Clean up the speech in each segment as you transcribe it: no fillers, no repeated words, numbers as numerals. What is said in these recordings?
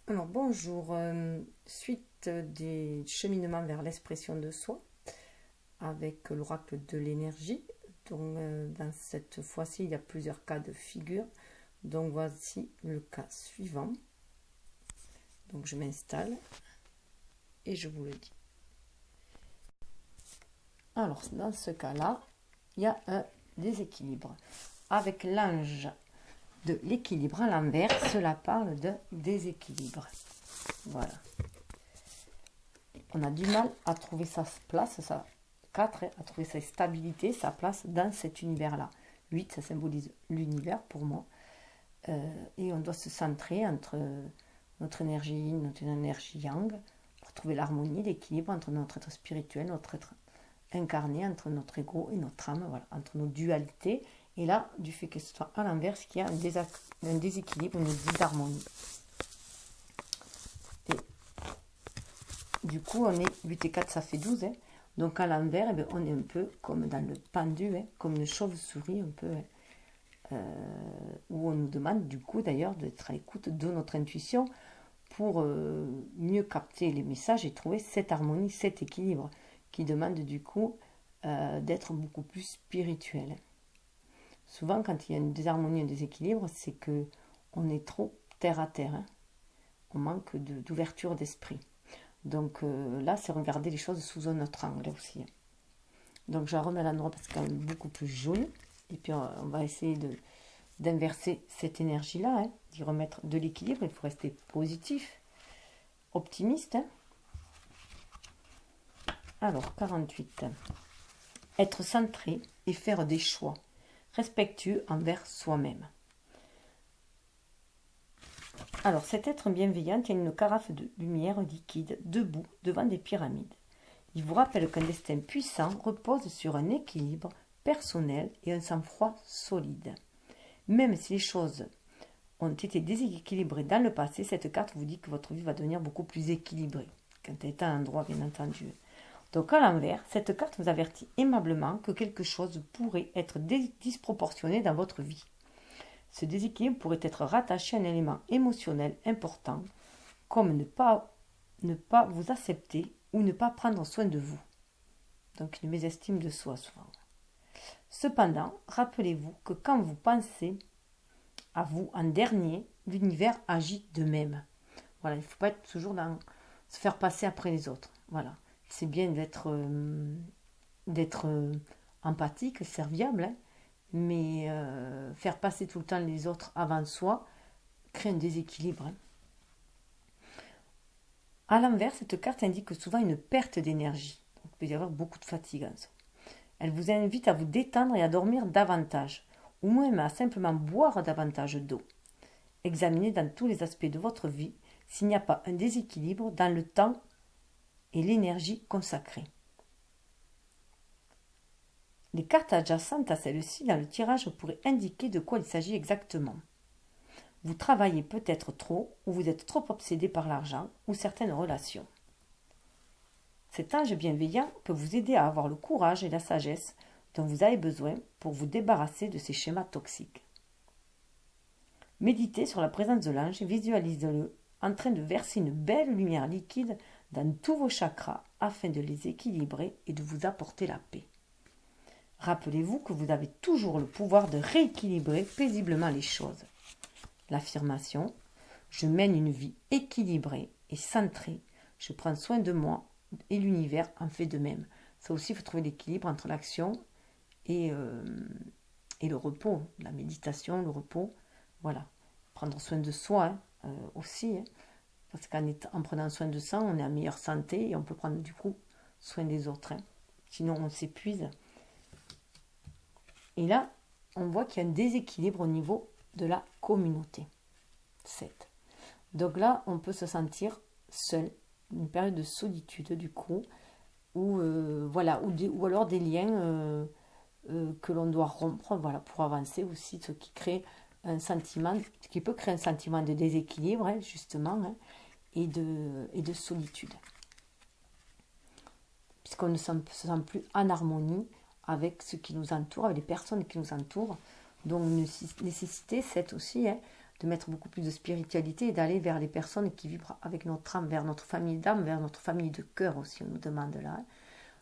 Alors bonjour, suite des cheminements vers l'expression de soi avec l'oracle de l'énergie. Donc dans cette fois-ci, il y a plusieurs cas de figure. Donc voici le cas suivant. Donc je m'installe et je vous le dis. Alors dans ce cas-là, il y a un déséquilibre. Avec l'ange de l'équilibre à l'envers, cela parle de déséquilibre. Voilà. On a du mal à trouver sa place, sa 4, à trouver sa stabilité, sa place dans cet univers-là. 8, ça symbolise l'univers pour moi. Et on doit se centrer entre notre énergie yang, pour trouver l'harmonie, l'équilibre entre notre être spirituel, notre être incarné, entre notre ego et notre âme, voilà, entre nos dualités. Et là, du fait que ce soit à l'inverse, qu'il y a un déséquilibre, une disharmonie. Et du coup, on est 8 et 4, ça fait 12. Hein. Donc à l'envers, eh bien, on est un peu comme dans le pendu, hein, comme une chauve-souris un peu. Hein, où on nous demande du coup d'ailleurs d'être à l'écoute de notre intuition pour mieux capter les messages et trouver cette harmonie, cet équilibre qui demande du coup d'être beaucoup plus spirituel. Souvent quand il y a une désharmonie, un déséquilibre, c'est que on est trop terre à terre. Hein. On manque d'ouverture d'esprit. Donc là, c'est regarder les choses sous un autre angle aussi. Donc je la remets à l'endroit parce qu'elle est beaucoup plus jolie. Et puis on va essayer d'inverser cette énergie-là, hein, d'y remettre de l'équilibre. Il faut rester positif, optimiste. Hein. Alors, 48. Être centré et faire des choix respectueux envers soi-même. Alors, cet être bienveillant tient une carafe de lumière liquide debout devant des pyramides. Il vous rappelle qu'un destin puissant repose sur un équilibre personnel et un sang-froid solide. Même si les choses ont été déséquilibrées dans le passé, cette carte vous dit que votre vie va devenir beaucoup plus équilibrée, quand elle est à un endroit, bien entendu. Donc à l'envers, cette carte vous avertit aimablement que quelque chose pourrait être disproportionné dans votre vie. Ce déséquilibre pourrait être rattaché à un élément émotionnel important, comme ne pas vous accepter ou ne pas prendre soin de vous. Donc une mésestime de soi souvent. Cependant, rappelez-vous que quand vous pensez à vous en dernier, l'univers agit de même. Voilà, il ne faut pas être toujours dans se faire passer après les autres. Voilà, c'est bien d'être empathique, serviable, hein, mais faire passer tout le temps les autres avant soi crée un déséquilibre. Hein. À l'inverse, cette carte indique souvent une perte d'énergie. Donc, il peut y avoir beaucoup de fatigue en ça. Elle vous invite à vous détendre et à dormir davantage, ou même à simplement boire davantage d'eau. Examinez dans tous les aspects de votre vie s'il n'y a pas un déséquilibre dans le temps et l'énergie consacrée. Les cartes adjacentes à celle-ci dans le tirage pourraient indiquer de quoi il s'agit exactement. Vous travaillez peut-être trop ou vous êtes trop obsédé par l'argent ou certaines relations. Cet ange bienveillant peut vous aider à avoir le courage et la sagesse dont vous avez besoin pour vous débarrasser de ces schémas toxiques. Méditez sur la présence de l'ange et visualisez-le en train de verser une belle lumière liquide dans tous vos chakras afin de les équilibrer et de vous apporter la paix. Rappelez-vous que vous avez toujours le pouvoir de rééquilibrer paisiblement les choses. L'affirmation « Je mène une vie équilibrée et centrée, je prends soin de moi et l'univers en fait de même. » Ça aussi, il faut trouver l'équilibre entre l'action et le repos, la méditation, le repos. Voilà, prendre soin de soi aussi, hein, parce qu'en prenant soin de soi, on est en meilleure santé et on peut prendre du coup soin des autres. Hein. Sinon, on s'épuise. Et là, on voit qu'il y a un déséquilibre au niveau de la communauté. 7. Donc là, on peut se sentir seul, une période de solitude du coup, voilà, ou alors des liens que l'on doit rompre, voilà, pour avancer aussi, ce qui crée un sentiment, ce qui peut créer un sentiment de déséquilibre, hein, justement, hein, et de solitude. Puisqu'on ne se sent plus en harmonie avec ce qui nous entoure, avec les personnes qui nous entourent. Donc, une nécessité, c'est aussi hein, de mettre beaucoup plus de spiritualité et d'aller vers les personnes qui vibrent avec notre âme, vers notre famille d'âme, vers notre famille de cœur aussi, on nous demande là.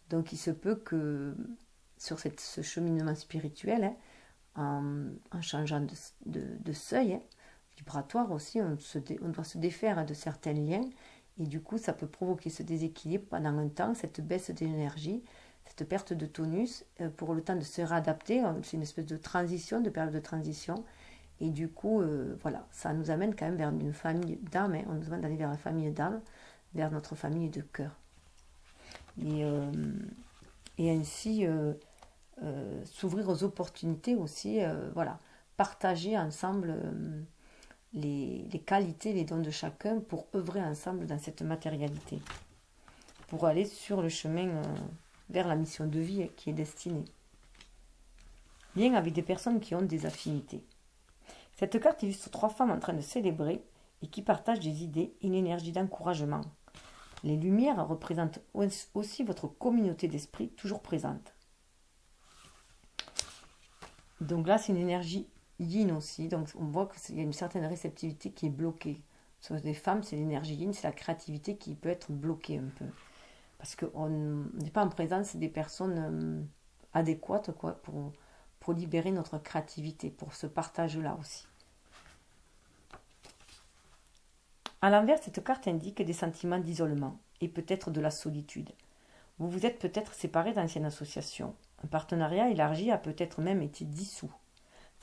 Donc il se peut que sur ce cheminement spirituel, en changeant de seuil vibratoire aussi, on doit se défaire de certains liens, et du coup ça peut provoquer ce déséquilibre pendant un temps, cette baisse d'énergie, cette perte de tonus, pour le temps de se réadapter. C'est une espèce de transition, de période de transition, et du coup voilà, ça nous amène quand même vers une famille d'âme, on nous demande d'aller vers la famille d'âme, vers notre famille de cœur, et ainsi s'ouvrir aux opportunités aussi, voilà, partager ensemble les qualités, les dons de chacun pour œuvrer ensemble dans cette matérialité, pour aller sur le chemin vers la mission de vie qui est destinée. Lien avec des personnes qui ont des affinités. Cette carte illustre 3 femmes en train de célébrer et qui partagent des idées et une énergie d'encouragement. Les lumières représentent aussi votre communauté d'esprit toujours présente. Donc là, c'est une énergie yin aussi. Donc on voit qu'il y a une certaine réceptivité qui est bloquée. Sur les femmes, c'est l'énergie yin, c'est la créativité qui peut être bloquée un peu. Parce qu'on n'est pas en présence des personnes adéquates quoi, pour libérer notre créativité, pour ce partage-là aussi. À l'envers, cette carte indique des sentiments d'isolement et peut-être de la solitude. Vous vous êtes peut-être séparés d'anciennes associations. Un partenariat élargi a peut-être même été dissous.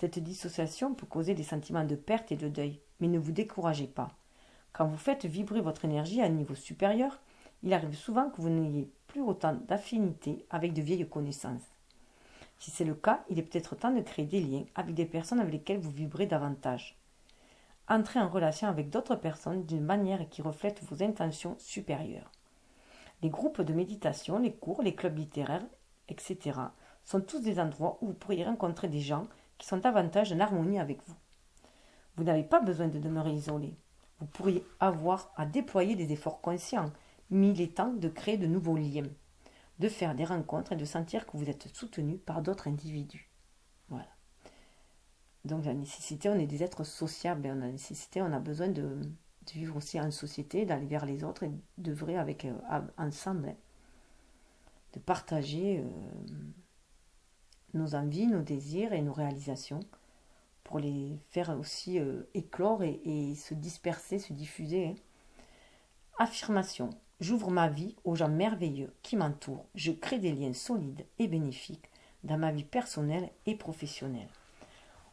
Cette dissociation peut causer des sentiments de perte et de deuil, mais ne vous découragez pas. Quand vous faites vibrer votre énergie à un niveau supérieur, il arrive souvent que vous n'ayez plus autant d'affinité avec de vieilles connaissances. Si c'est le cas, il est peut-être temps de créer des liens avec des personnes avec lesquelles vous vibrez davantage. Entrez en relation avec d'autres personnes d'une manière qui reflète vos intentions supérieures. Les groupes de méditation, les cours, les clubs littéraires, etc. sont tous des endroits où vous pourriez rencontrer des gens qui sont davantage en harmonie avec vous. Vous n'avez pas besoin de demeurer isolé. Vous pourriez avoir à déployer des efforts conscients, mais il est temps de créer de nouveaux liens, de faire des rencontres et de sentir que vous êtes soutenu par d'autres individus. Voilà. Donc la nécessité, on est des êtres sociables, et on a la nécessité, on a besoin de vivre aussi en société, d'aller vers les autres et d'œuvrer ensemble, de partager nos envies, nos désirs et nos réalisations pour les faire aussi éclore et se disperser, se diffuser. Affirmation. J'ouvre ma vie aux gens merveilleux qui m'entourent. Je crée des liens solides et bénéfiques dans ma vie personnelle et professionnelle.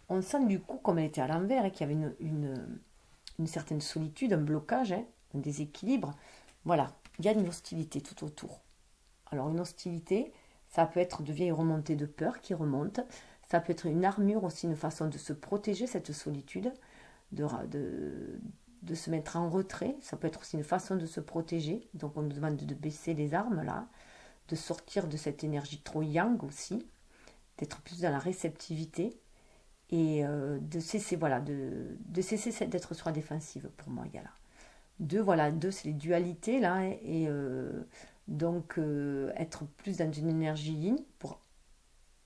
On sent du coup, comme elle était à l'envers, qu'il y avait une certaine solitude, un blocage, un déséquilibre. Voilà, il y a une hostilité tout autour. Alors une hostilité, ça peut être de vieilles remontées de peur qui remontent. Ça peut être une armure aussi, une façon de se protéger, cette solitude, de se mettre en retrait. Ça peut être aussi une façon de se protéger. Donc on nous demande de baisser les armes là, de sortir de cette énergie trop yang aussi, d'être plus dans la réceptivité et de cesser d'être sur la défensive pour moi. Il y a là. Deux, c'est les dualités là, et donc être plus dans une énergie yin pour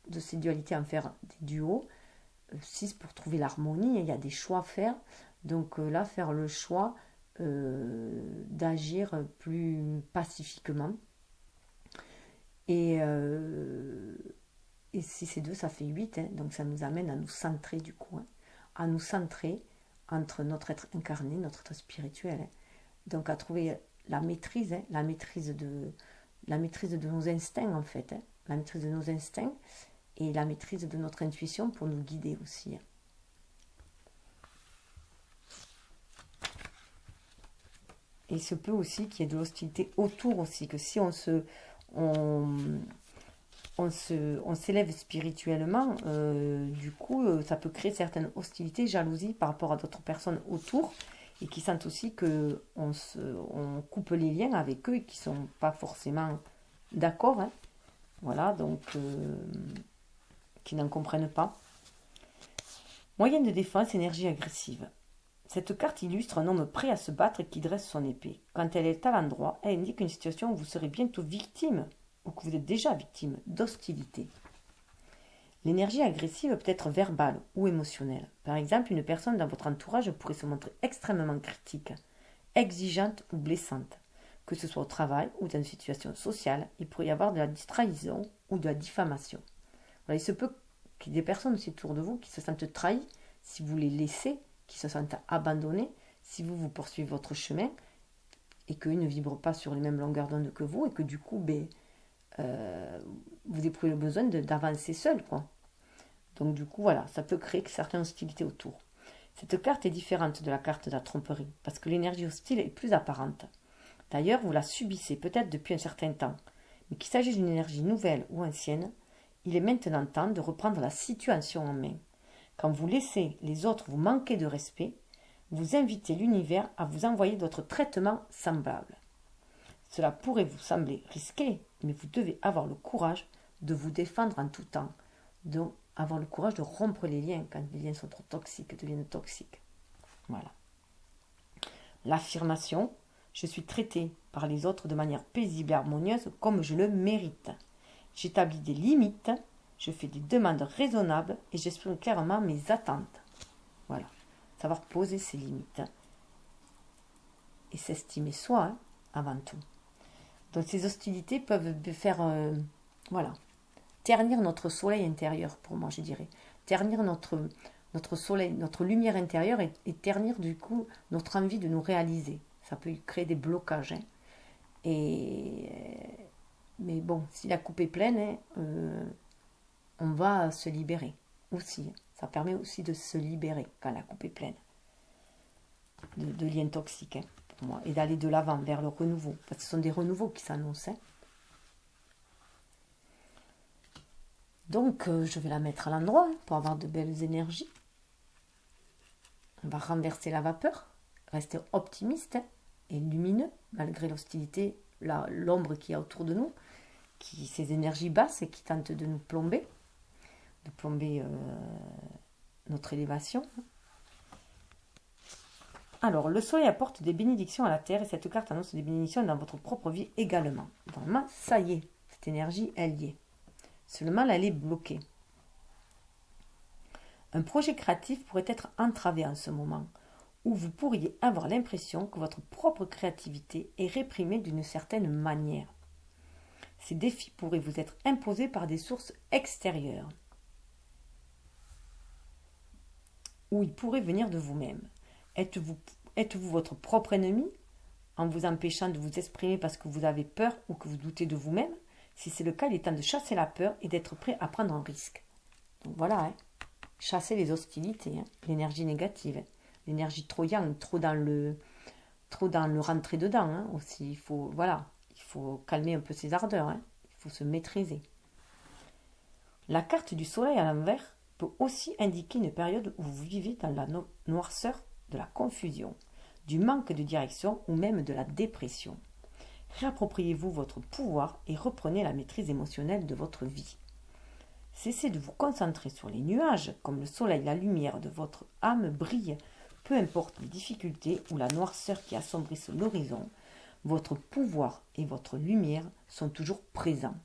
de ces dualités en faire des duos. 6 pour trouver l'harmonie, il y a des choix à faire. Donc là, faire le choix d'agir plus pacifiquement. Et 6 et 2, ça fait 8. Donc ça nous amène à nous centrer du coup. À nous centrer entre notre être incarné, notre être spirituel. Donc à trouver la maîtrise, la maîtrise de nos instincts en fait. La maîtrise de nos instincts et la maîtrise de notre intuition pour nous guider aussi. Et il se peut aussi qu'il y ait de l'hostilité autour aussi, que si on s'élève spirituellement, du coup, ça peut créer certaines hostilités, jalousie par rapport à d'autres personnes autour, et qui sentent aussi qu'on coupe les liens avec eux et qui ne sont pas forcément d'accord. Voilà, donc qui n'en comprennent pas. Moyenne de défense, énergie agressive. Cette carte illustre un homme prêt à se battre et qui dresse son épée. Quand elle est à l'endroit, elle indique une situation où vous serez bientôt victime, ou que vous êtes déjà victime, d'hostilité. L'énergie agressive peut être verbale ou émotionnelle. Par exemple, une personne dans votre entourage pourrait se montrer extrêmement critique, exigeante ou blessante. Que ce soit au travail ou dans une situation sociale, il pourrait y avoir de la trahison ou de la diffamation. Voilà, il se peut qu'il y ait des personnes aussi autour de vous qui se sentent trahies si vous les laissez, qui se sentent abandonnés si vous poursuivez votre chemin et qu'eux ne vibrent pas sur les mêmes longueurs d'onde que vous et que du coup, vous éprouvez le besoin d'avancer seul, quoi. Donc du coup, voilà, ça peut créer certaines hostilités autour. Cette carte est différente de la carte de la tromperie, parce que l'énergie hostile est plus apparente. D'ailleurs, vous la subissez peut-être depuis un certain temps, mais qu'il s'agisse d'une énergie nouvelle ou ancienne, il est maintenant temps de reprendre la situation en main. Quand vous laissez les autres vous manquer de respect, vous invitez l'univers à vous envoyer d'autres traitements semblables. Cela pourrait vous sembler risqué, mais vous devez avoir le courage de vous défendre en tout temps, donc avoir le courage de rompre les liens quand les liens sont trop toxiques, deviennent toxiques. Voilà. L'affirmation, je suis traité par les autres de manière paisible et harmonieuse comme je le mérite. J'établis des limites, je fais des demandes raisonnables et j'exprime clairement mes attentes. Voilà. Savoir poser ses limites. Et s'estimer soi, avant tout. Donc ces hostilités peuvent faire, ternir notre soleil intérieur, pour moi, je dirais. Ternir notre soleil, notre lumière intérieure et ternir du coup notre envie de nous réaliser. Ça peut créer des blocages. Mais bon, si la coupe est pleine, on va se libérer aussi. Ça permet aussi de se libérer quand la coupe est pleine de liens toxiques, pour moi, et d'aller de l'avant vers le renouveau, parce que ce sont des renouveaux qui s'annoncent. Donc, je vais la mettre à l'endroit pour avoir de belles énergies. On va renverser la vapeur, rester optimiste et lumineux, malgré l'hostilité, l'ombre qu'il y a autour de nous, ces énergies basses et qui tentent de nous plomber, notre élévation. Alors, le soleil apporte des bénédictions à la terre et cette carte annonce des bénédictions dans votre propre vie également. Normalement, ça y est, cette énergie, elle y est. Seulement, elle est bloquée. Un projet créatif pourrait être entravé en ce moment, où vous pourriez avoir l'impression que votre propre créativité est réprimée d'une certaine manière. Ces défis pourraient vous être imposés par des sources extérieures, ou ils pourraient venir de vous-même. Êtes-vous votre propre ennemi en vous empêchant de vous exprimer parce que vous avez peur ou que vous doutez de vous-même? Si c'est le cas, il est temps de chasser la peur et d'être prêt à prendre un risque. Donc voilà, chasser les hostilités, l'énergie négative, l'énergie trop yang, trop dans le rentrer dedans aussi. Il faut calmer un peu ses ardeurs, il faut se maîtriser. La carte du soleil à l'envers peut aussi indiquer une période où vous vivez dans la noirceur de la confusion, du manque de direction ou même de la dépression. Réappropriez-vous votre pouvoir et reprenez la maîtrise émotionnelle de votre vie. Cessez de vous concentrer sur les nuages, comme le soleil, la lumière de votre âme brille. Peu importe les difficultés ou la noirceur qui assombrissent l'horizon, votre pouvoir et votre lumière sont toujours présents.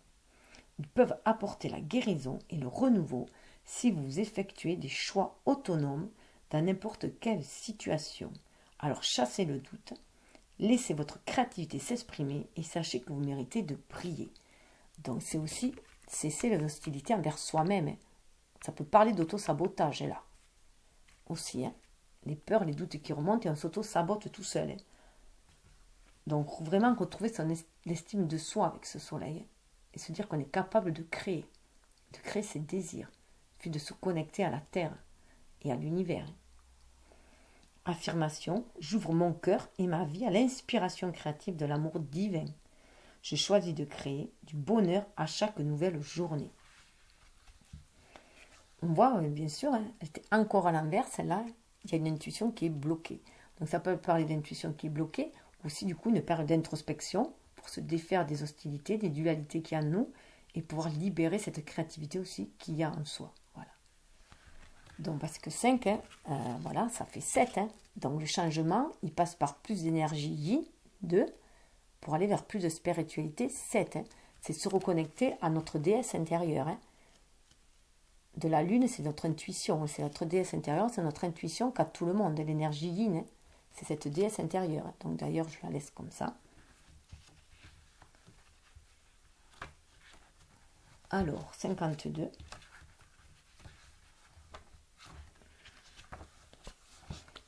Ils peuvent apporter la guérison et le renouveau si vous effectuez des choix autonomes dans n'importe quelle situation. Alors chassez le doute, laissez votre créativité s'exprimer et sachez que vous méritez de briller. Donc c'est aussi cesser les hostilités envers soi-même. Ça peut parler d'auto-sabotage là. Aussi, les peurs, les doutes qui remontent et on s'auto-sabote tout seul. Donc vraiment retrouver son estime de soi avec ce soleil et se dire qu'on est capable de créer ses désirs, puis de se connecter à la terre et à l'univers. Affirmation, j'ouvre mon cœur et ma vie à l'inspiration créative de l'amour divin. Je choisis de créer du bonheur à chaque nouvelle journée. On voit, bien sûr, elle était encore à l'envers, celle-là, il y a une intuition qui est bloquée. Donc ça peut parler d'intuition qui est bloquée, aussi du coup une période d'introspection pour se défaire des hostilités, des dualités qu'il y a en nous et pouvoir libérer cette créativité aussi qu'il y a en soi. Voilà. Donc parce que 5, ça fait 7. Donc le changement, il passe par plus d'énergie Yi, 2, pour aller vers plus de spiritualité, 7. C'est se reconnecter à notre déesse intérieure. de la lune, c'est notre intuition, c'est notre déesse intérieure, c'est notre intuition qu'a tout le monde. L'énergie yin, hein, c'est cette déesse intérieure. Donc d'ailleurs, je la laisse comme ça. Alors, 52.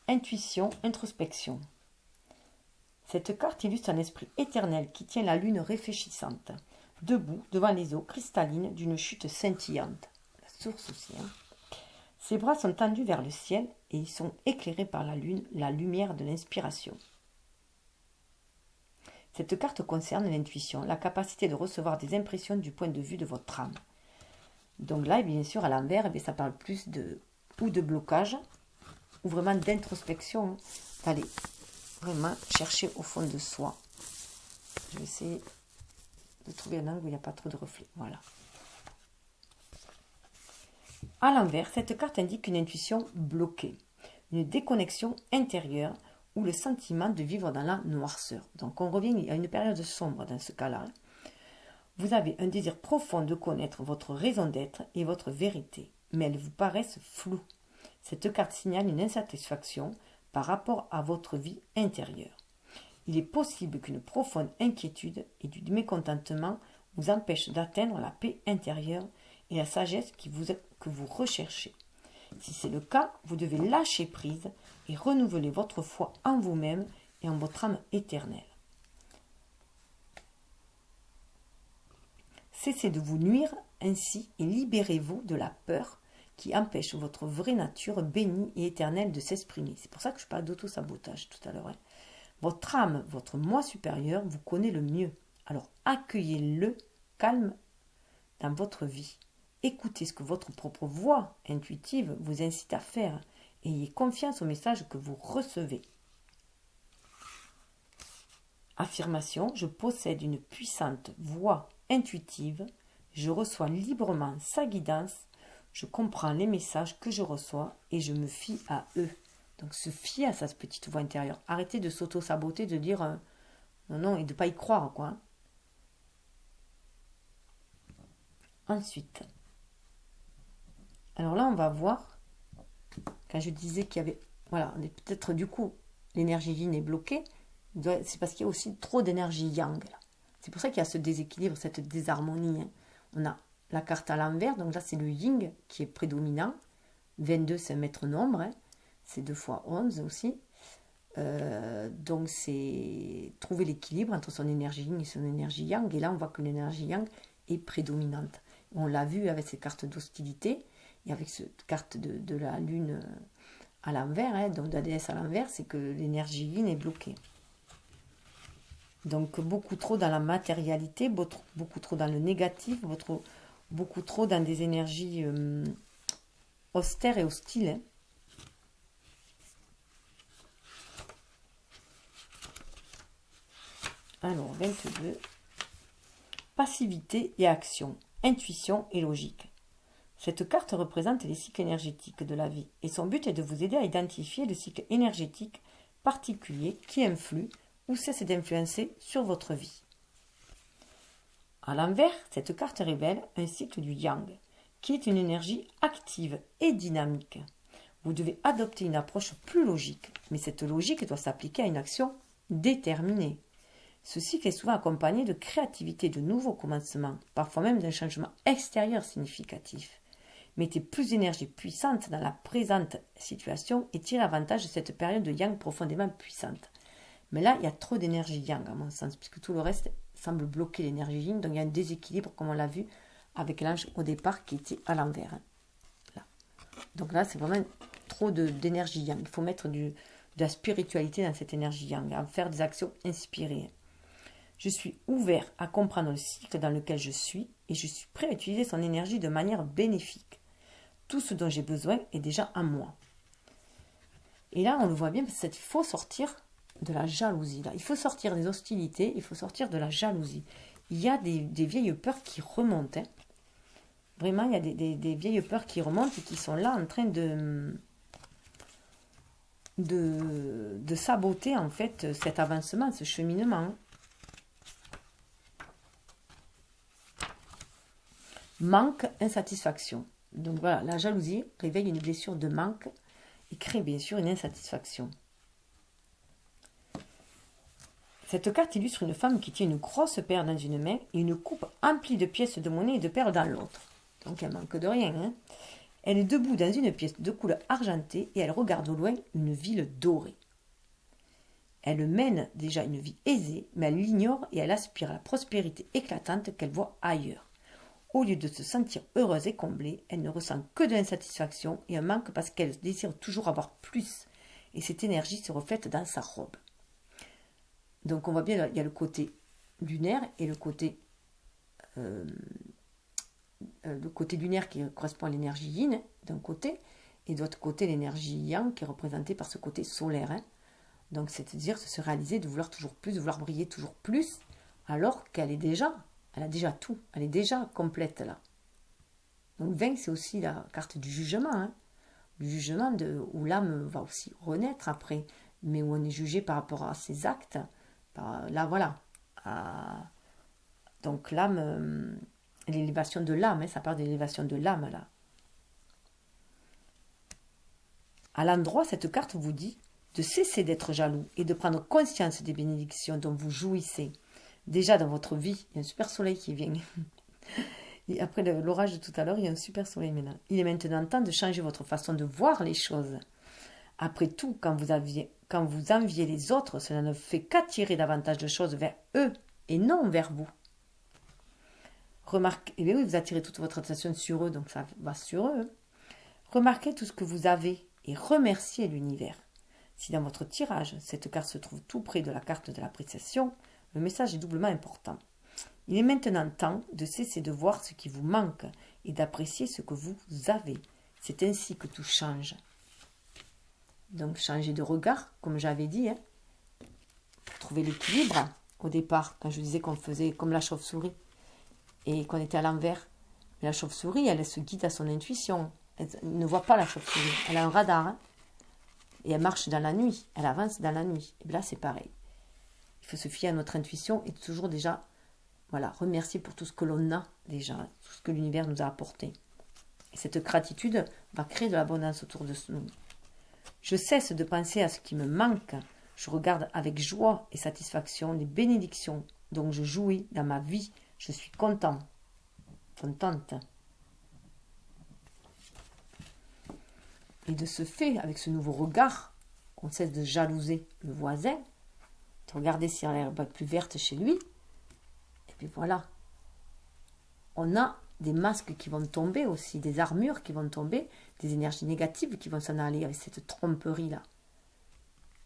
Intuition, introspection. Cette carte illustre un esprit éternel qui tient la lune réfléchissante, debout devant les eaux cristallines d'une chute scintillante. La source aussi. Hein. Ses bras sont tendus vers le ciel et ils sont éclairés par la lune, la lumière de l'inspiration. Cette carte concerne l'intuition, la capacité de recevoir des impressions du point de vue de votre âme. Donc là, bien sûr, à l'envers, ça parle plus de blocage, ou vraiment d'introspection, hein, d'aller vraiment chercher au fond de soi. Je vais essayer de trouver un angle où il n'y a pas trop de reflets. Voilà. À l'envers, cette carte indique une intuition bloquée, une déconnexion intérieure ou le sentiment de vivre dans la noirceur. Donc on revient à une période sombre dans ce cas-là. Vous avez un désir profond de connaître votre raison d'être et votre vérité, mais elles vous paraissent floues. Cette carte signale une insatisfaction par rapport à votre vie intérieure. Il est possible qu'une profonde inquiétude et du mécontentement vous empêchent d'atteindre la paix intérieure et la sagesse que vous recherchez. Si c'est le cas, vous devez lâcher prise et renouveler votre foi en vous-même et en votre âme éternelle. Cessez de vous nuire ainsi et libérez-vous de la peur qui empêche votre vraie nature bénie et éternelle de s'exprimer. C'est pour ça que je parle d'auto-sabotage tout à l'heure. Hein. Votre âme, votre moi supérieur vous connaît le mieux. Alors accueillez-le calme dans votre vie. Écoutez ce que votre propre voix intuitive vous incite à faire. Ayez confiance au message que vous recevez. Affirmation, je possède une puissante voix intuitive. Je reçois librement sa guidance. Je comprends les messages que je reçois et je me fie à eux. Donc se fier à sa petite voix intérieure. Arrêtez de s'auto-saboter, de dire non, non, et de ne pas y croire, quoi. Ensuite, alors là, on va voir, quand je disais qu'il y avait, voilà, peut-être du coup, l'énergie yin est bloquée, c'est parce qu'il y a aussi trop d'énergie yang. C'est pour ça qu'il y a ce déséquilibre, cette désharmonie. Hein. On a la carte à l'envers, donc là, c'est le yin qui est prédominant. 22, c'est un maître nombre, hein. C'est 2 fois 11 aussi. Donc, c'est trouver l'équilibre entre son énergie yin et son énergie yang. Et là, on voit que l'énergie yang est prédominante. On l'a vu avec ces cartes d'hostilité et avec cette carte de la lune à l'envers, hein, donc de la déesse à l'envers, c'est que l'énergie yin est bloquée. Donc beaucoup trop dans la matérialité, beaucoup trop dans le négatif, beaucoup trop dans des énergies austères et hostiles. Hein. Alors, 22. Passivité et action, intuition et logique. Cette carte représente les cycles énergétiques de la vie et son but est de vous aider à identifier le cycle énergétique particulier qui influe ou cesse d'influencer sur votre vie. À l'envers, cette carte révèle un cycle du yang, qui est une énergie active et dynamique. Vous devez adopter une approche plus logique, mais cette logique doit s'appliquer à une action déterminée. Ce cycle est souvent accompagné de créativité, de nouveaux commencements, parfois même d'un changement extérieur significatif. Mettez plus d'énergie puissante dans la présente situation et tirez avantage de cette période de yang profondément puissante. Mais là, il y a trop d'énergie yang, à mon sens, puisque tout le reste semble bloquer l'énergie yin. Donc, il y a un déséquilibre, comme on l'a vu avec l'ange au départ, qui était à l'envers. Hein. Là. Donc là, c'est vraiment trop d'énergie yang. Il faut mettre de la spiritualité dans cette énergie yang, à faire des actions inspirées. Je suis ouvert à comprendre le cycle dans lequel je suis et je suis prêt à utiliser son énergie de manière bénéfique. Tout ce dont j'ai besoin est déjà en moi. Et là, on le voit bien, parce qu'il faut sortir de la jalousie. Là. Il faut sortir des hostilités, il faut sortir de la jalousie. Il y a des vieilles peurs qui remontent. Hein. Vraiment, il y a des vieilles peurs qui remontent et qui sont là en train de saboter en fait cet avancement, ce cheminement. Hein. Manque, insatisfaction. Donc voilà, la jalousie réveille une blessure de manque et crée bien sûr une insatisfaction. Cette carte illustre une femme qui tient une grosse perle dans une main et une coupe emplie de pièces de monnaie et de perles dans l'autre. Donc elle manque de rien. Hein. Elle est debout dans une pièce de couleur argentée et elle regarde au loin une ville dorée. Elle mène déjà une vie aisée, mais elle l'ignore et elle aspire à la prospérité éclatante qu'elle voit ailleurs. Au lieu de se sentir heureuse et comblée, elle ne ressent que de l'insatisfaction et un manque parce qu'elle désire toujours avoir plus. Et cette énergie se reflète dans sa robe. Donc on voit bien, il y a le côté lunaire et le côté lunaire qui correspond à l'énergie yin d'un côté, et de l'autre côté l'énergie yang qui est représentée par ce côté solaire. Hein. Donc c'est-à-dire se réaliser de vouloir toujours plus, de vouloir briller toujours plus, alors qu'elle est déjà, elle a déjà tout, elle est déjà complète là. Donc 20 c'est aussi la carte du jugement, hein. Du jugement où l'âme va aussi renaître après, mais où on est jugé par rapport à ses actes. Là, voilà. Donc, l'âme, l'élévation de l'âme, hein, ça parle d'élévation de l'âme, là. À l'endroit, cette carte vous dit de cesser d'être jaloux et de prendre conscience des bénédictions dont vous jouissez. Déjà, dans votre vie, il y a un super soleil qui vient. Et après l'orage de tout à l'heure, il y a un super soleil maintenant. Il est maintenant temps de changer votre façon de voir les choses. Après tout, quand vous enviez les autres, cela ne fait qu'attirer davantage de choses vers eux et non vers vous. Remarquez, eh bien oui, vous attirez toute votre attention sur eux, donc ça va sur eux. Remarquez tout ce que vous avez et remerciez l'univers. Si dans votre tirage, cette carte se trouve tout près de la carte de l'appréciation, le message est doublement important. Il est maintenant temps de cesser de voir ce qui vous manque et d'apprécier ce que vous avez. C'est ainsi que tout change. Donc changer de regard, comme j'avais dit, hein, pour trouver l'équilibre au départ, quand je disais qu'on faisait comme la chauve-souris et qu'on était à l'envers. Mais la chauve-souris, elle se guide à son intuition. Elle ne voit pas la chauve-souris, elle a un radar. Hein, et elle marche dans la nuit, elle avance dans la nuit. Et bien là, c'est pareil. Il faut se fier à notre intuition et toujours déjà, voilà, remercier pour tout ce que l'on a déjà, tout ce que l'univers nous a apporté. Et cette gratitude va créer de l'abondance autour de nous. Je cesse de penser à ce qui me manque. Je regarde avec joie et satisfaction les bénédictions dont je jouis dans ma vie. Je suis contente. Et de ce fait, avec ce nouveau regard, on cesse de jalouser le voisin, de regarder si l'herbe est plus verte chez lui. Et puis voilà. On a des masques qui vont tomber aussi, des armures qui vont tomber, des énergies négatives qui vont s'en aller avec cette tromperie-là.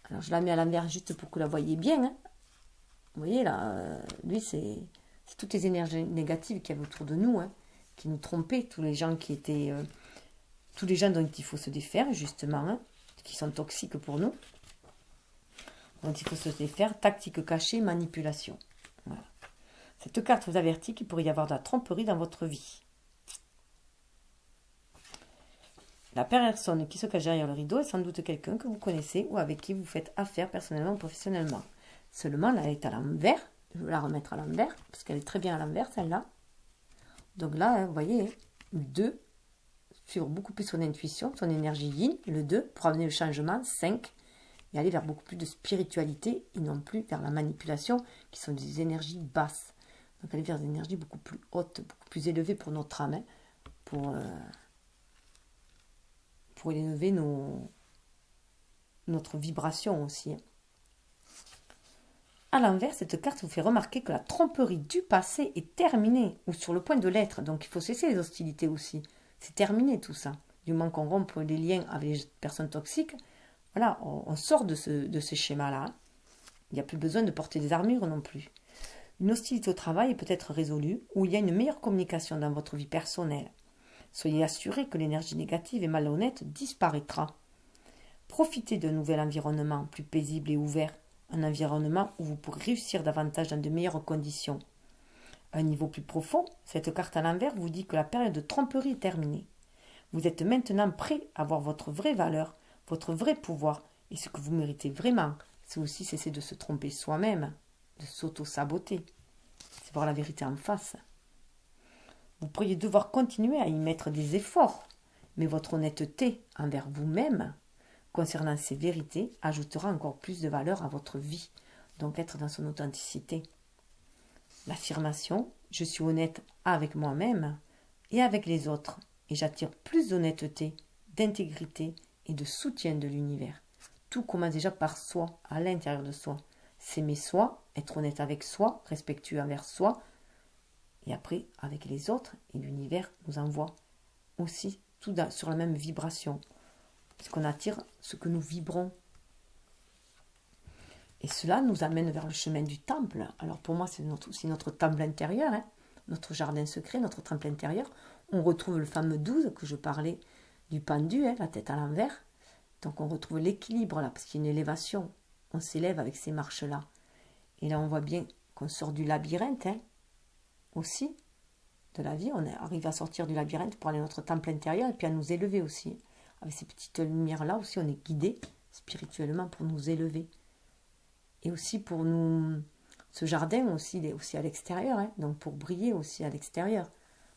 Alors je la mets à l'envers juste pour que vous la voyez bien. Hein. Vous voyez là, lui c'est toutes les énergies négatives qu'il y avait autour de nous, hein, qui nous trompaient, tous les gens qui étaient... tous les gens dont il faut se défaire justement, hein, qui sont toxiques pour nous. Donc il faut se défaire, tactique cachée, manipulation. Voilà. Cette carte vous avertit qu'il pourrait y avoir de la tromperie dans votre vie. La personne qui se cache derrière le rideau est sans doute quelqu'un que vous connaissez ou avec qui vous faites affaire personnellement ou professionnellement. Seulement, là, elle est à l'envers. Je vais la remettre à l'envers, parce qu'elle est très bien à l'envers, celle-là. Donc là, vous voyez, le 2, suivre beaucoup plus son intuition, son énergie yin, le 2, pour amener le changement, 5, et aller vers beaucoup plus de spiritualité, et non plus vers la manipulation, qui sont des énergies basses. Donc aller vers des énergies beaucoup plus hautes, beaucoup plus élevées pour notre âme, hein, pour élever notre vibration aussi. Hein. À l'inverse, cette carte vous fait remarquer que la tromperie du passé est terminée, ou sur le point de l'être. Donc il faut cesser les hostilités aussi. C'est terminé tout ça. Du moment qu'on rompt les liens avec les personnes toxiques, voilà, on sort de ce schéma-là. Hein. Il n'y a plus besoin de porter des armures non plus. Une hostilité au travail est peut-être résolue, ou il y a une meilleure communication dans votre vie personnelle. Soyez assurés que l'énergie négative et malhonnête disparaîtra. Profitez d'un nouvel environnement plus paisible et ouvert, un environnement où vous pourrez réussir davantage dans de meilleures conditions. À un niveau plus profond, cette carte à l'envers vous dit que la période de tromperie est terminée. Vous êtes maintenant prêt à voir votre vraie valeur, votre vrai pouvoir, et ce que vous méritez vraiment, c'est aussi cesser de se tromper soi-même, de s'auto-saboter. C'est voir la vérité en face. Vous pourriez devoir continuer à y mettre des efforts, mais votre honnêteté envers vous-même concernant ces vérités ajoutera encore plus de valeur à votre vie, donc être dans son authenticité. L'affirmation « je suis honnête avec moi-même et avec les autres et j'attire plus d'honnêteté, d'intégrité et de soutien de l'univers ». Tout commence déjà par soi, à l'intérieur de soi. S'aimer soi, être honnête avec soi, respectueux envers soi, et après avec les autres, et l'univers nous envoie aussi tout sur la même vibration. Parce qu'on attire ce que nous vibrons. Et cela nous amène vers le chemin du temple. Alors pour moi, c'est aussi notre temple intérieur, notre jardin secret, notre temple intérieur. On retrouve le fameux 12 que je parlais du pendu, la tête à l'envers. Donc on retrouve l'équilibre là, parce qu'il y a une élévation. On s'élève avec ces marches-là. Et là, on voit bien qu'on sort du labyrinthe, aussi, de la vie. On arrive à sortir du labyrinthe pour aller à notre temple intérieur et puis à nous élever aussi. Avec ces petites lumières-là aussi, on est guidé spirituellement pour nous élever. Et aussi pour nous... Ce jardin aussi, il est aussi à l'extérieur, donc pour briller aussi à l'extérieur,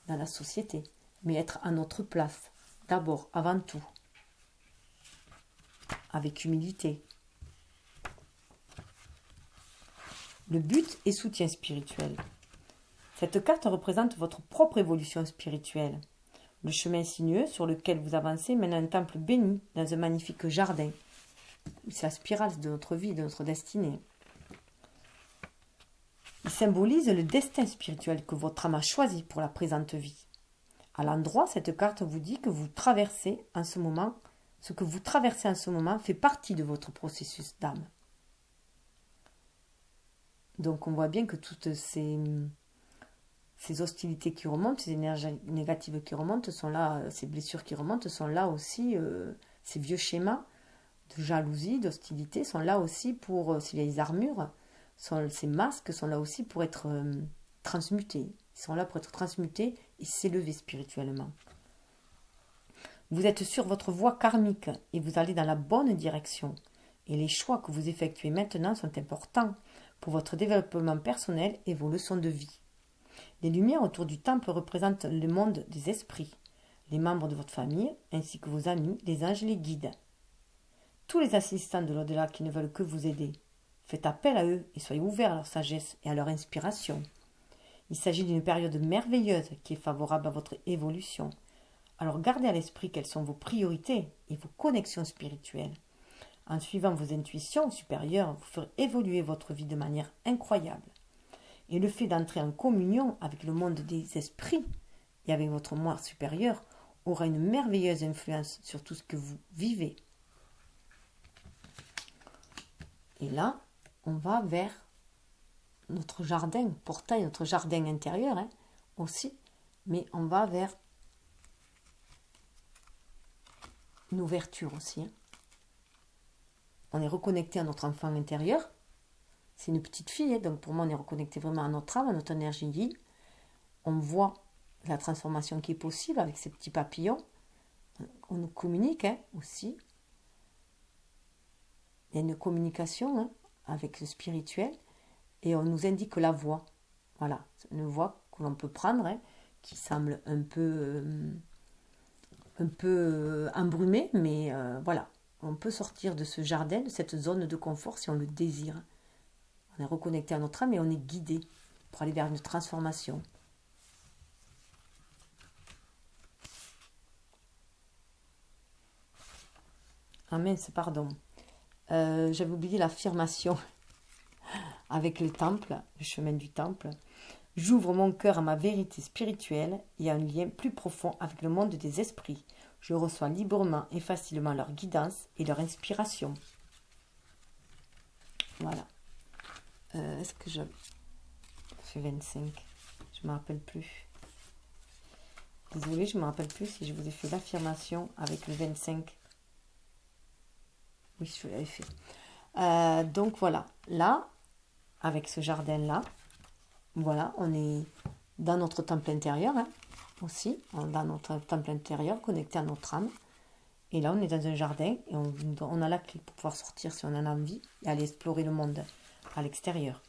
dans la société. Mais être à notre place, d'abord, avant tout. Avec humilité. Le but et soutien spirituel. Cette carte représente votre propre évolution spirituelle. Le chemin sinueux sur lequel vous avancez mène à un temple béni dans un magnifique jardin. C'est la spirale de notre vie, de notre destinée. Il symbolise le destin spirituel que votre âme a choisi pour la présente vie. À l'endroit, cette carte vous dit que vous traversez en ce moment, ce que vous traversez en ce moment fait partie de votre processus d'âme. Donc on voit bien que toutes ces hostilités qui remontent, ces énergies négatives qui remontent sont là, ces blessures qui remontent sont là aussi, ces vieux schémas de jalousie, d'hostilité sont là aussi pour, ces vieilles armures, ces masques sont là aussi pour être transmutés. Ils sont là pour être transmutés et s'élever spirituellement. Vous êtes sur votre voie karmique et vous allez dans la bonne direction. Et les choix que vous effectuez maintenant sont importants pour votre développement personnel et vos leçons de vie. Les lumières autour du temple représentent le monde des esprits, les membres de votre famille, ainsi que vos amis, les anges et les guides. Tous les assistants de l'au-delà qui ne veulent que vous aider, faites appel à eux et soyez ouverts à leur sagesse et à leur inspiration. Il s'agit d'une période merveilleuse qui est favorable à votre évolution. Alors gardez à l'esprit quelles sont vos priorités et vos connexions spirituelles. En suivant vos intuitions supérieures, vous ferez évoluer votre vie de manière incroyable. Et le fait d'entrer en communion avec le monde des esprits et avec votre moi supérieur aura une merveilleuse influence sur tout ce que vous vivez. Et là, on va vers notre jardin, portail, notre jardin intérieur aussi, mais on va vers une ouverture aussi. On est reconnecté à notre enfant intérieur. C'est une petite fille, donc pour moi on est reconnecté vraiment à notre âme, à notre énergie vie. On voit la transformation qui est possible avec ces petits papillons. On nous communique aussi. Il y a une communication avec le spirituel et on nous indique la voie. Voilà, une voie que l'on peut prendre, qui semble un peu embrumée, mais voilà. On peut sortir de ce jardin, de cette zone de confort si on le désire. On est reconnecté à notre âme et on est guidé pour aller vers une transformation. Ah mince, pardon. J'avais oublié l'affirmation avec le temple, le chemin du temple. J'ouvre mon cœur à ma vérité spirituelle et à un lien plus profond avec le monde des esprits. Je reçois librement et facilement leur guidance et leur inspiration. Voilà. Est-ce que je fais 25? Je ne me rappelle plus. Désolée, je ne me rappelle plus si je vous ai fait l'affirmation avec le 25. Oui, je l'avais fait. Donc voilà. Là, avec ce jardin-là, voilà, on est dans notre temple intérieur aussi. Dans notre temple intérieur, connecté à notre âme. Et là, on est dans un jardin et on a la clé pour pouvoir sortir si on en a envie et aller explorer le monde à l'extérieur.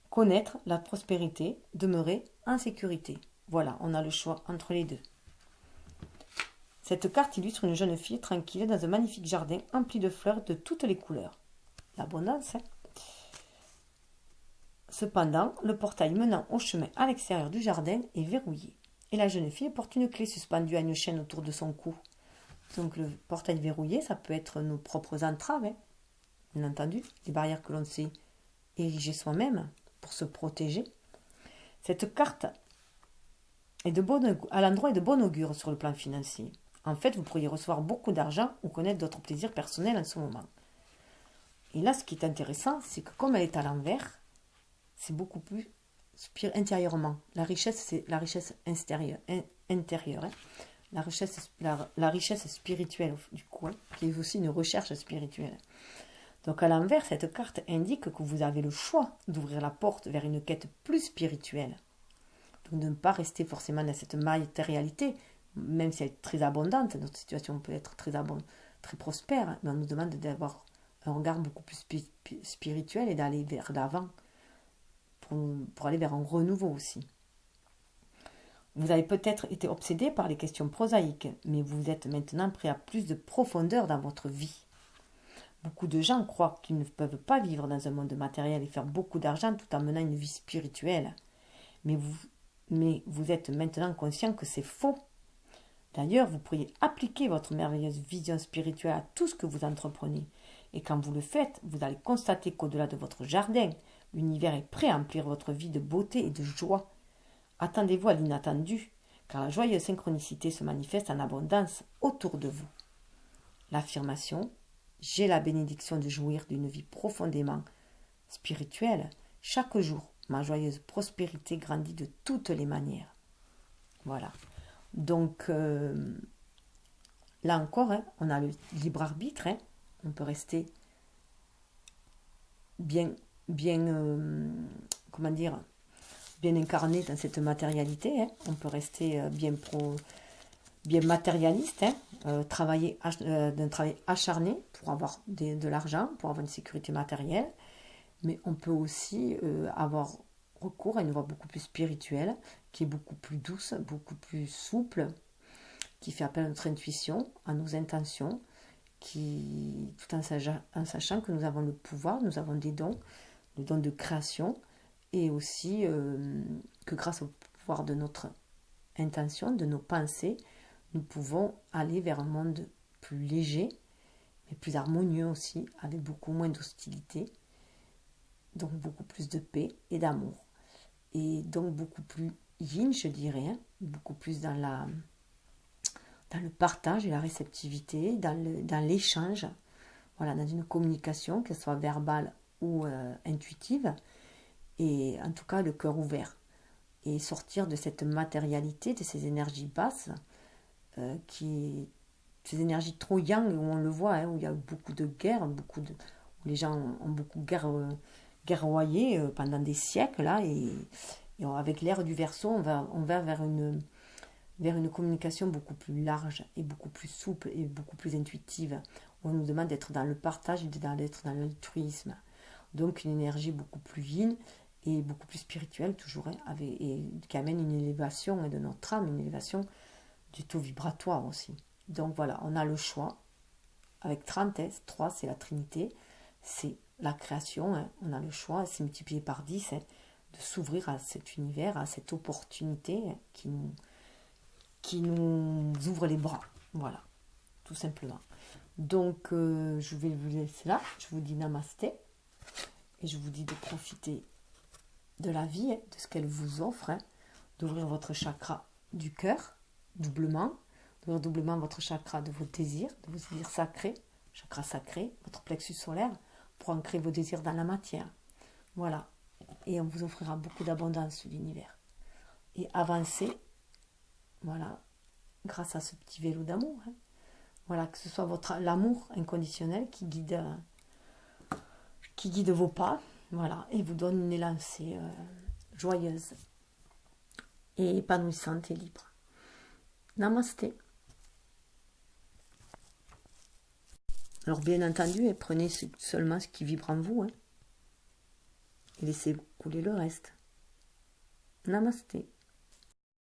Connaître la prospérité, demeurer en sécurité. Voilà, on a le choix entre les deux. Cette carte illustre une jeune fille tranquille dans un magnifique jardin empli de fleurs de toutes les couleurs. L'abondance, hein. Cependant, le portail menant au chemin à l'extérieur du jardin est verrouillé. Et la jeune fille porte une clé suspendue à une chaîne autour de son cou. Donc le portail verrouillé, ça peut être nos propres entraves, hein. Bien entendu, des barrières que l'on s'est érigées soi-même pour se protéger. Cette carte est à l'endroit est de bon augure sur le plan financier. En fait, vous pourriez recevoir beaucoup d'argent ou connaître d'autres plaisirs personnels en ce moment. Et là, ce qui est intéressant, c'est que comme elle est à l'envers, c'est beaucoup plus intérieurement. La richesse, c'est la richesse intérieure, hein. La richesse spirituelle, du coup, hein, qui est aussi une recherche spirituelle. Donc à l'envers, cette carte indique que vous avez le choix d'ouvrir la porte vers une quête plus spirituelle. Donc de ne pas rester forcément dans cette matérialité, même si elle est très abondante. Notre situation peut être très prospère, mais on nous demande d'avoir un regard beaucoup plus spirituel et d'aller vers l'avant pour aller vers un renouveau aussi. Vous avez peut-être été obsédé par les questions prosaïques, mais vous êtes maintenant prêt à plus de profondeur dans votre vie. Beaucoup de gens croient qu'ils ne peuvent pas vivre dans un monde matériel et faire beaucoup d'argent tout en menant une vie spirituelle. Mais vous êtes maintenant conscient que c'est faux. D'ailleurs, vous pourriez appliquer votre merveilleuse vision spirituelle à tout ce que vous entreprenez. Et quand vous le faites, vous allez constater qu'au-delà de votre jardin, l'univers est prêt à emplir votre vie de beauté et de joie. Attendez-vous à l'inattendu, car la joyeuse synchronicité se manifeste en abondance autour de vous. L'affirmation « J'ai la bénédiction de jouir d'une vie profondément spirituelle. Chaque jour, ma joyeuse prospérité grandit de toutes les manières. » Voilà. Donc, là encore, hein, on a le libre arbitre. Hein. On peut rester bien incarné dans cette matérialité. Hein. On peut rester bien matérialiste, hein. Travailler d'un travail acharné pour avoir de l'argent, pour avoir une sécurité matérielle. Mais on peut aussi avoir recours à une voie beaucoup plus spirituelle, qui est beaucoup plus douce, beaucoup plus souple, qui fait appel à notre intuition, à nos intentions, tout en sachant que nous avons le pouvoir, nous avons des dons, le don de création, et aussi que grâce au pouvoir de notre intention, de nos pensées, nous pouvons aller vers un monde plus léger, mais plus harmonieux aussi, avec beaucoup moins d'hostilité, donc beaucoup plus de paix et d'amour. Et donc beaucoup plus yin, je dirais, hein, beaucoup plus dans le partage et la réceptivité, dans l'échange, voilà, dans une communication, qu'elle soit verbale ou intuitive, et en tout cas le cœur ouvert. Et sortir de cette matérialité, de ces énergies basses, ces énergies trop yang, où on le voit, hein, où il y a beaucoup de guerres, où les gens ont beaucoup guerroyé pendant des siècles, là, et avec l'ère du Verseau, on va vers une communication beaucoup plus large et beaucoup plus souple et beaucoup plus intuitive. On nous demande d'être dans le partage et d'être dans l'altruisme. Donc une énergie beaucoup plus yin et beaucoup plus spirituelle toujours, hein, et qui amène une élévation de notre âme, une élévation du taux vibratoire aussi. Donc voilà, on a le choix. Avec 30, 3 c'est la Trinité, c'est la création, hein. On a le choix, c'est multiplié par 10, hein, de s'ouvrir à cet univers, à cette opportunité, hein, qui nous ouvre les bras. Voilà, tout simplement. Donc, je vais vous laisser là. Je vous dis namasté. Et je vous dis de profiter de la vie, hein, de ce qu'elle vous offre, hein, d'ouvrir votre chakra du cœur, doublement, d'ouvrir doublement votre chakra de vos désirs, de vos désirs sacrés, chakra sacré, votre plexus solaire, pour ancrer vos désirs dans la matière. Voilà. Et on vous offrira beaucoup d'abondance de l'univers. Et avancez, voilà, grâce à ce petit vélo d'amour. Hein. Voilà, que ce soit l'amour inconditionnel qui guide vos pas, voilà, et vous donne une élancée joyeuse et épanouissante et libre. Namasté. Alors bien entendu, prenez seulement ce qui vibre en vous, hein, et laissez couler le reste. Namasté.